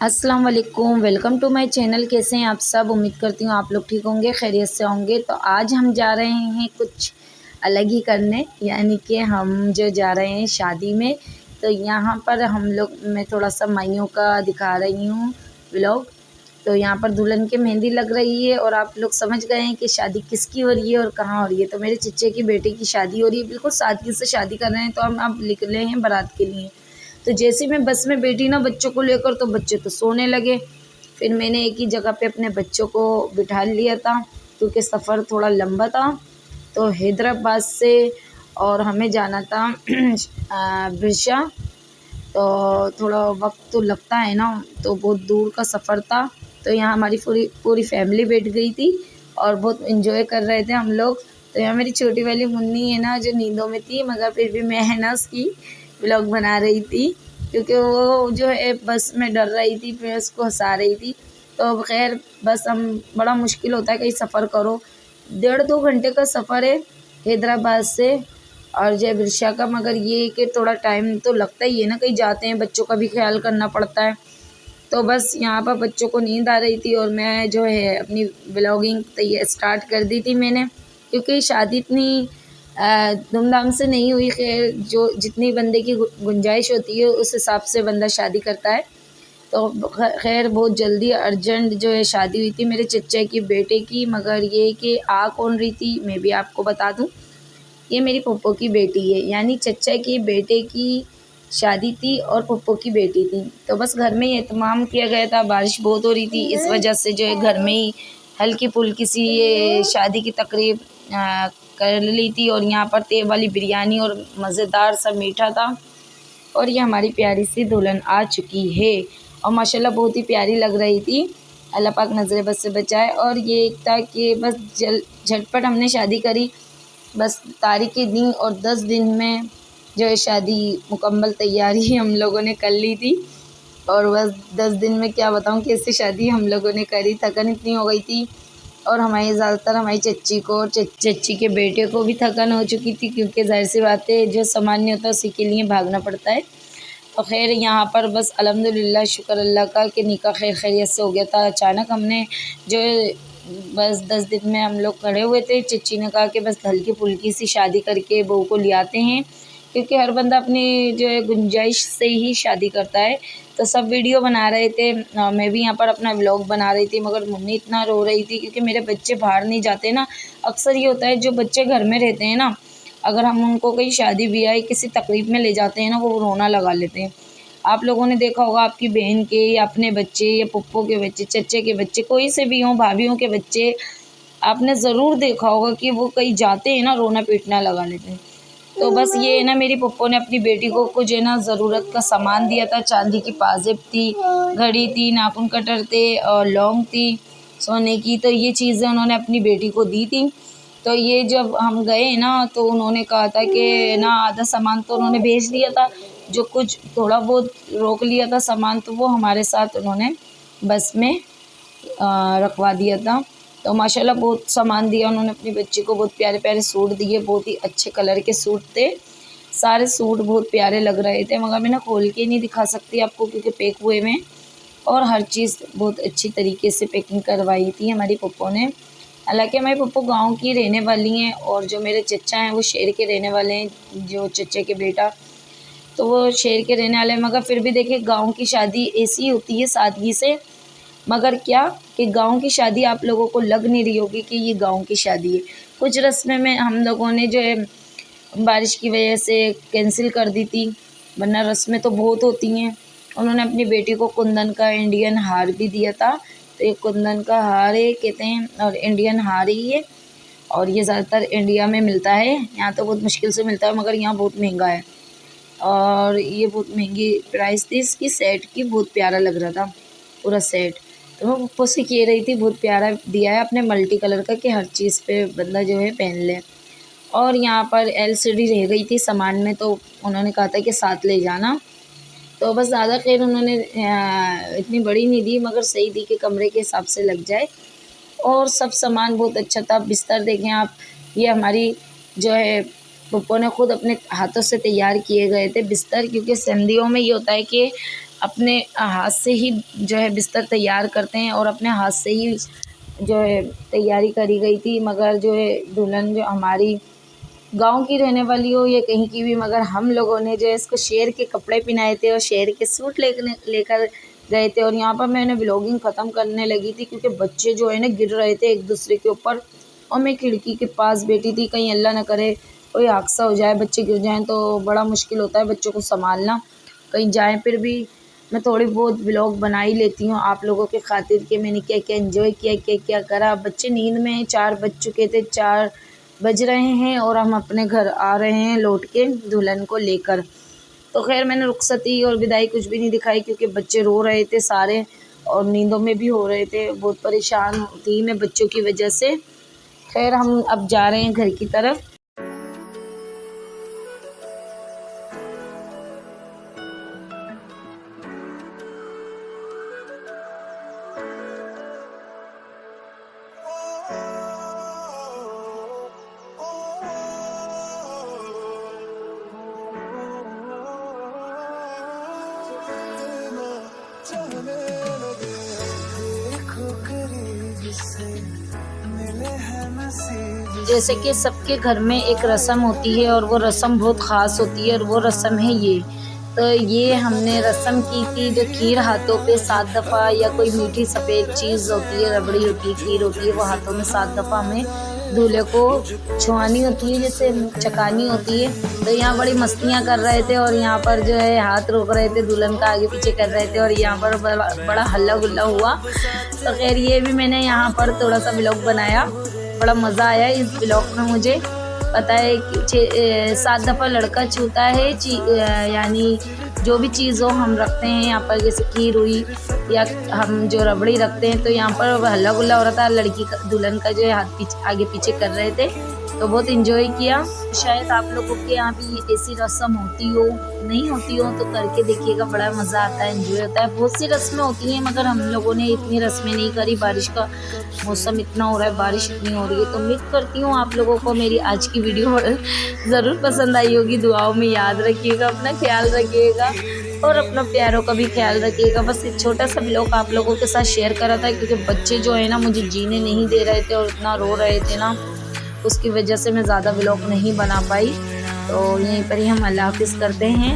अस्सलाम वालेकुम, welcome to my channel. कैसे हैं आप सब? उम्मीद करती हूँ आप लोग ठीक होंगे, खैरियत से होंगे। तो आज हम जा रहे हैं कुछ अलग ही करने, यानी कि हम जो जा रहे हैं शादी में। तो यहाँ पर हम लोग, मैं थोड़ा सा माइयों का दिखा रही हूँ व्लॉग। तो यहाँ पर दुल्हन की मेहंदी लग रही है और आप लोग समझ गए हैं कि शादी किसकी हो रही है और कहाँ हो रही है। तो मेरे चच्चे की बेटे की शादी हो रही है, बिल्कुल सादगी से शादी कर रहे हैं। तो हम अब निकले हैं बारात के लिए। तो जैसे ही मैं बस में बैठी ना बच्चों को लेकर, तो बच्चे तो सोने लगे। फिर मैंने एक ही जगह पे अपने बच्चों को बिठा लिया था, क्योंकि सफ़र थोड़ा लंबा था। तो हैदराबाद से और हमें जाना था बिरशा। तो थोड़ा वक्त तो लगता है ना, तो बहुत दूर का सफ़र था। तो यहाँ हमारी पूरी पूरी फैमिली बैठ गई थी और बहुत इन्जॉय कर रहे थे हम लोग। तो यहाँ मेरी छोटी वाली मुन्नी है ना, जो नींदों में थी, मगर फिर भी मैं है ना उसकी व्लॉग बना रही थी, क्योंकि वो जो है बस में डर रही थी, मैं उसको हंसा रही थी। तो अब खैर बस हम, बड़ा मुश्किल होता है कहीं सफ़र करो। 1.5-2 घंटे का सफ़र है हैदराबाद से और जय बिरशा का। मगर ये कि थोड़ा टाइम तो लगता ही है ना, कहीं जाते हैं बच्चों का भी ख्याल करना पड़ता है। तो बस यहाँ पर बच्चों को नींद आ रही थी और मैं जो है अपनी ब्लॉगिंग तैयार स्टार्ट कर दी थी मैंने, क्योंकि शादी इतनी धूमधाम से नहीं हुई। खैर जो जितनी बंदे की गुंजाइश होती है उस हिसाब से बंदा शादी करता है। तो खैर बहुत जल्दी अर्जेंट जो है शादी हुई थी मेरे चचा की बेटे की। मगर ये कि आ कौन रही थी मैं भी आपको बता दूं, ये मेरी पप्पो की बेटी है, यानी चचा के बेटे की शादी थी और पप्पो की बेटी थी। तो बस घर में ही एहतमाम किया गया था। बारिश बहुत हो रही थी, इस वजह से जो है घर में ही हल्की फुल्की सी ये शादी की तकरीब कर ली थी। और यहाँ पर तेल वाली बिरयानी और मज़ेदार सा मीठा था। और ये हमारी प्यारी सी दुल्हन आ चुकी है और माशाल्लाह बहुत ही प्यारी लग रही थी। अल्लाह पाक नज़र बद से बचाए। और ये एक था कि बस झटपट हमने शादी करी। बस तारीख के दिन और 10 दिन में जो है शादी मुकम्मल तैयारी हम लोगों ने कर ली थी। और बस 10 दिन में क्या बताऊँ कैसे शादी हम लोगों ने करी। थकन इतनी हो गई थी, और हमारी ज़्यादातर हमारी चच्ची को और चच्ची के बेटे को भी थकन हो चुकी थी, क्योंकि ज़ाहिर सी बात है जो सामान नहीं होता उसी के लिए भागना पड़ता है। तो खैर यहाँ पर बस अल्हम्दुलिल्लाह, शुक्र अल्लाह का कि निकाह खैर खैरियत से हो गया था। अचानक हमने जो बस 10 दिन में हम लोग खड़े हुए थे। चच्ची ने कहा कि बस हल्की फुल्की सी शादी करके बहू को ले आते हैं, क्योंकि हर बंदा अपनी जो है गुंजाइश से ही शादी करता है। तो सब वीडियो बना रहे थे, मैं भी यहाँ पर अपना व्लॉग बना रही थी। मगर मुन्नी इतना रो रही थी, क्योंकि मेरे बच्चे बाहर नहीं जाते ना। अक्सर ये होता है जो बच्चे घर में रहते हैं ना, अगर हम उनको कहीं शादी ब्याह किसी तकरीब में ले जाते हैं ना, वो रोना लगा लेते हैं। आप लोगों ने देखा होगा आपकी बहन के या अपने बच्चे या पप्पो के बच्चे, चच्चे के बच्चे, कोई से भी हों, भाभीयों के बच्चे, आपने ज़रूर देखा होगा कि वो कहीं जाते हैं ना रोना पीटना लगा लेते हैं। तो बस ये है ना, मेरी पप्पो ने अपनी बेटी को कुछ है ना ज़रूरत का सामान दिया था। चांदी की पाजेब थी, घड़ी थी, नाखून कटर थे और लौंग थी सोने की। तो ये चीज़ें उन्होंने अपनी बेटी को दी थी। तो ये जब हम गए ना, तो उन्होंने कहा था कि ना आधा सामान तो उन्होंने भेज दिया था, जो कुछ थोड़ा बहुत रोक लिया था सामान, तो वो हमारे साथ उन्होंने बस में रखवा दिया था। तो माशाल्लाह बहुत सामान दिया उन्होंने अपनी बच्ची को। बहुत प्यारे प्यारे सूट दिए, बहुत ही अच्छे कलर के सूट थे। सारे सूट बहुत प्यारे लग रहे थे, मगर मैं ना खोल के नहीं दिखा सकती आपको, क्योंकि पैक हुए में। और हर चीज़ बहुत अच्छी तरीके से पैकिंग करवाई थी हमारी पप्पो ने। हालांकि हमारी पप्पो गांव की रहने वाली हैं, और जो मेरे चचा हैं वो शहर के रहने वाले हैं, जो चचे के बेटा, तो वो शहर के रहने वाले हैं। मगर फिर भी देखिए, गांव की शादी ऐसी होती है सादगी से। मगर क्या कि गांव की शादी आप लोगों को लग नहीं रही होगी कि ये गांव की शादी है। कुछ रस्में में हम लोगों ने जो है बारिश की वजह से कैंसिल कर दी थी, वरना रस्में तो बहुत होती हैं। उन्होंने अपनी बेटी को कुंदन का इंडियन हार भी दिया था। तो ये कुंदन का हार है कहते हैं, और इंडियन हार ही है। और ये ज़्यादातर इंडिया में मिलता है, यहाँ तो बहुत मुश्किल से मिलता है, मगर यहाँ बहुत महंगा है। और ये बहुत महंगी प्राइस थी इसकी, सेट की। बहुत प्यारा लग रहा था पूरा सेट। तो मैं पप्पो से कह रही थी, बहुत प्यारा दिया है आपने मल्टी कलर का, कि हर चीज़ पे बंदा जो है पहन ले। और यहाँ पर एलसीडी रह गई थी सामान में, तो उन्होंने कहा था कि साथ ले जाना। तो बस ज़्यादा खैर उन्होंने इतनी बड़ी नहीं दी, मगर सही दी कि कमरे के हिसाब से लग जाए। और सब सामान बहुत अच्छा था। बिस्तर देखें आप, ये हमारी जो है पप्पो ने खुद अपने हाथों से तैयार किए गए थे बिस्तर, क्योंकि सर्दियों में ये होता है कि अपने हाथ से ही जो है बिस्तर तैयार करते हैं और अपने हाथ से ही जो है तैयारी करी गई थी। मगर जो है दुल्हन जो हमारी गांव की रहने वाली हो या कहीं की भी, मगर हम लोगों ने जो है इसको शेर के कपड़े पहनाए थे और शेर के सूट लेकर गए थे। और यहाँ पर मैंने व्लॉगिंग ख़त्म करने लगी थी क्योंकि बच्चे जो है ना गिर रहे थे एक दूसरे के ऊपर, और मैं खिड़की के पास बैठी थी। कहीं अल्लाह ना करे कोई हादसा हो जाए, बच्चे गिर जाएं तो बड़ा मुश्किल होता है बच्चों को संभालना, कहीं जाएं। फिर भी मैं थोड़ी बहुत व्लॉग बना ही लेती हूँ आप लोगों के खातिर कि मैंने क्या क्या एंजॉय किया, क्या क्या करा। बच्चे नींद में हैं, 4 बज चुके थे, 4 बज रहे हैं और हम अपने घर आ रहे हैं लौट के दुल्हन को लेकर। तो खैर मैंने रुखसती और विदाई कुछ भी नहीं दिखाई क्योंकि बच्चे रो रहे थे सारे और नींदों में भी हो रहे थे। बहुत परेशान थी मैं बच्चों की वजह से। खैर हम अब जा रहे हैं घर की तरफ। जैसे कि सबके घर में एक रस्म होती है और वो रस्म बहुत ख़ास होती है और वो रस्म है ये। तो ये हमने रस्म की थी जो खीर हाथों पे 7 दफ़ा या कोई मीठी सफ़ेद चीज़ होती है, रबड़ी होती है, खीर होती है, वो हाथों में 7 दफ़ा हमें दूल्हे को छुआनी होती है, जैसे चकानी होती है। तो यहाँ बड़ी मस्तियाँ कर रहे थे और यहाँ पर जो है हाथ रोक रहे थे, दुल्हन का आगे पीछे कर रहे थे और यहाँ पर बड़ा हल्ला गुल्ला हुआ। तो खैर ये भी मैंने यहाँ पर थोड़ा सा व्लॉग बनाया, बड़ा मज़ा आया इस व्लॉग में। मुझे पता है कि 7 दफ़ा लड़का छूता है, यानी जो भी चीज़ हो हम रखते हैं यहाँ पर, जैसे खीर हुई या हम जो रबड़ी रखते हैं। तो यहाँ पर हल्ला गुल्ला हो रहा था, लड़की का दुल्हन का जो है हाथ पीछे आगे पीछे कर रहे थे, तो बहुत इन्जॉय किया। शायद आप लोगों के यहाँ भी ऐसी रस्म होती हो, नहीं होती हो तो करके देखिएगा, बड़ा मज़ा आता है, एंजॉय होता है। बहुत सी रस्में होती हैं मगर हम लोगों ने इतनी रस्में नहीं करी। बारिश का मौसम इतना हो रहा है, बारिश इतनी हो रही है, तो उम्मीद करती हूँ आप लोगों को मेरी आज की वीडियो ज़रूर पसंद आई होगी। दुआओं में याद रखिएगा, अपना ख्याल रखिएगा और अपना प्यारों का भी ख्याल रखिएगा। बस एक छोटा सा व्लॉग आप लोगों के साथ शेयर करा था क्योंकि बच्चे जो है ना मुझे जीने नहीं दे रहे थे और इतना रो रहे थे ना, उसकी वजह से मैं ज़्यादा व्लॉग नहीं बना पाई। तो यहीं पर ही हम अल्लाह हाफ़िज़ करते हैं।